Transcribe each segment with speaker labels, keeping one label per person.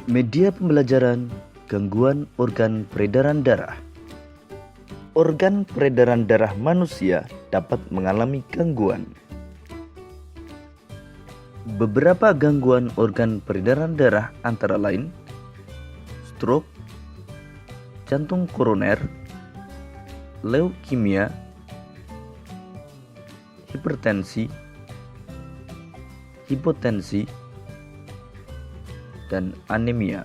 Speaker 1: Media pembelajaran gangguan organ peredaran darah. Organ peredaran darah manusia dapat mengalami gangguan. Beberapa gangguan organ peredaran darah antara lain stroke, jantung koroner, leukemia, hipertensi, hipotensi, dan anemia.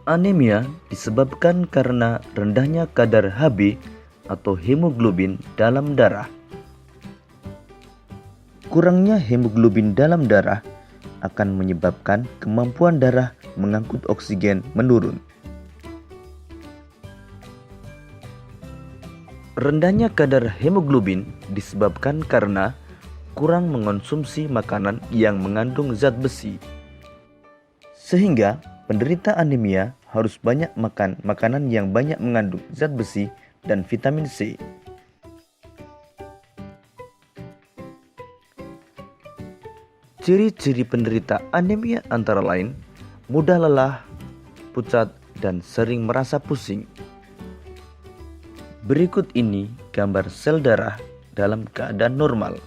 Speaker 1: Anemia disebabkan karena rendahnya kadar Hb atau hemoglobin dalam darah. Kurangnya hemoglobin dalam darah akan menyebabkan kemampuan darah mengangkut oksigen menurun. Rendahnya kadar hemoglobin disebabkan karena kurang mengonsumsi makanan yang mengandung zat besi. Sehingga penderita anemia harus banyak makan makanan yang banyak mengandung zat besi dan vitamin C. Ciri-ciri penderita anemia antara lain mudah lelah, pucat, dan sering merasa pusing. Berikut ini gambar sel darah dalam keadaan normal.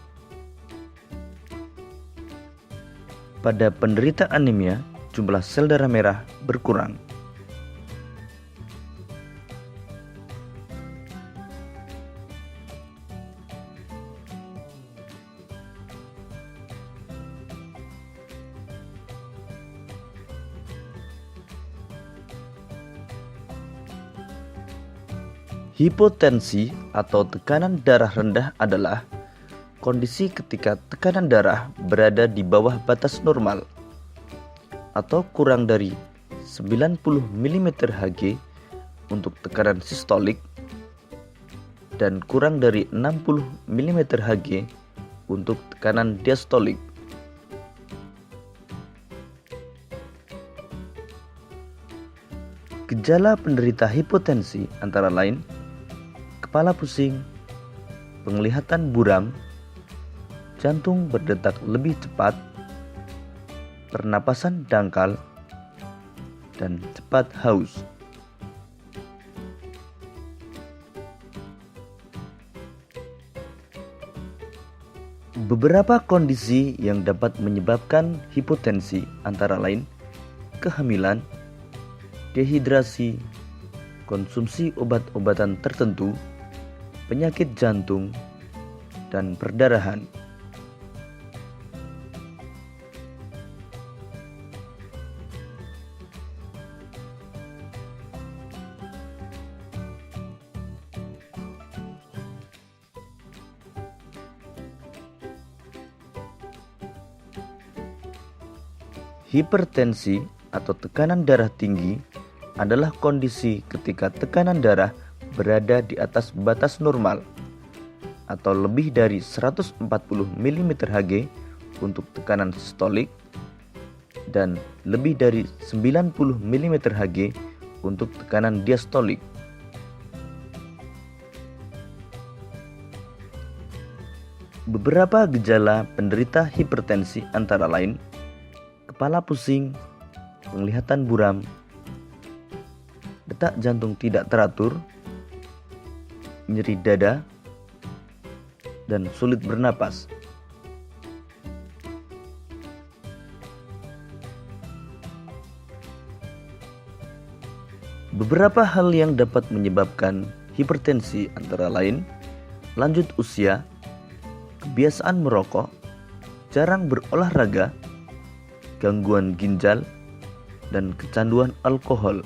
Speaker 1: Pada penderita anemia, jumlah sel darah merah berkurang. Hipotensi atau tekanan darah rendah adalah kondisi ketika tekanan darah berada di bawah batas normal atau kurang dari 90 mmHg untuk tekanan sistolik dan kurang dari 60 mmHg untuk tekanan diastolik. Gejala penderita hipotensi antara lain kepala pusing, penglihatan buram, jantung berdetak lebih cepat, pernapasan dangkal, dan cepat haus. Beberapa kondisi yang dapat menyebabkan hipotensi antara lain kehamilan, dehidrasi, konsumsi obat-obatan tertentu, penyakit jantung, dan perdarahan. Hipertensi atau tekanan darah tinggi adalah kondisi ketika tekanan darah berada di atas batas normal atau lebih dari 140 mmHg untuk tekanan sistolik dan lebih dari 90 mmHg untuk tekanan diastolik. Beberapa gejala penderita hipertensi antara lain kepala pusing, penglihatan buram, detak jantung tidak teratur, nyeri dada, dan sulit bernapas. Beberapa hal yang dapat menyebabkan hipertensi antara lain lanjut usia, kebiasaan merokok, jarang berolahraga, gangguan ginjal, dan kecanduan alkohol.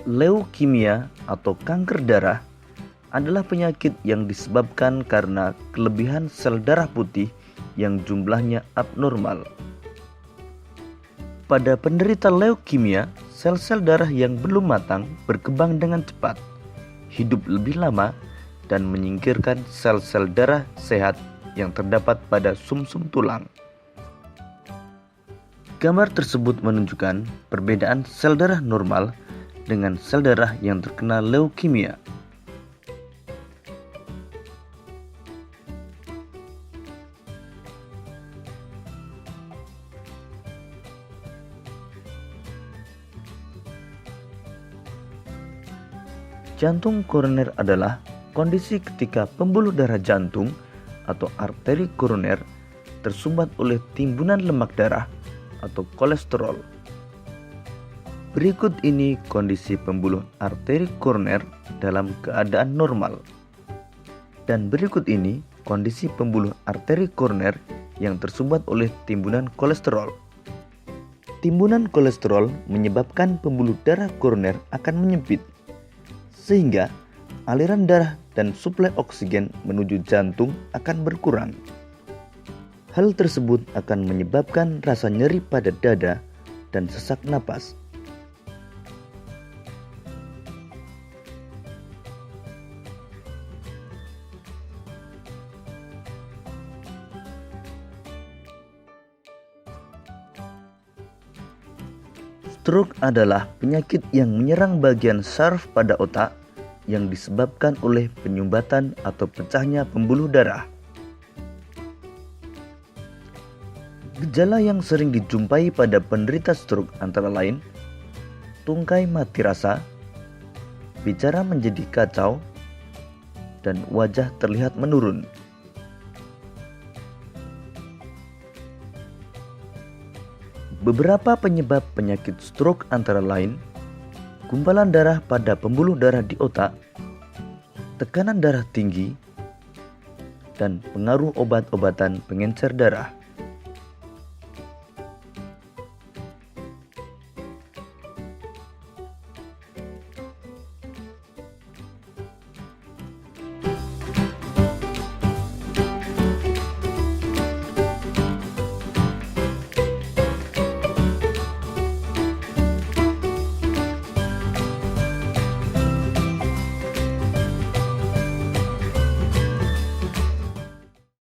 Speaker 1: Leukemia atau kanker darah adalah penyakit yang disebabkan karena kelebihan sel darah putih yang jumlahnya abnormal. Pada penderita leukemia, sel-sel darah yang belum matang berkembang dengan cepat, hidup lebih lama, dan menyingkirkan sel-sel darah sehat yang terdapat pada sumsum tulang. Gambar tersebut menunjukkan perbedaan sel darah normal dengan sel darah yang terkena leukemia. Jantung koroner adalah kondisi ketika pembuluh darah jantung atau arteri koroner tersumbat oleh timbunan lemak darah atau kolesterol. Berikut ini kondisi pembuluh arteri koroner dalam keadaan normal. Dan berikut ini kondisi pembuluh arteri koroner yang tersumbat oleh timbunan kolesterol. Timbunan kolesterol menyebabkan pembuluh darah koroner akan menyempit, sehingga aliran darah dan suplai oksigen menuju jantung akan berkurang. Hal tersebut akan menyebabkan rasa nyeri pada dada dan sesak napas. Stroke adalah penyakit yang menyerang bagian saraf pada otak yang disebabkan oleh penyumbatan atau pecahnya pembuluh darah. Gejala yang sering dijumpai pada penderita stroke antara lain tungkai mati rasa, bicara menjadi kacau, dan wajah terlihat menurun. Beberapa penyebab penyakit stroke antara lain gumpalan darah pada pembuluh darah di otak, tekanan darah tinggi, dan pengaruh obat-obatan pengencer darah.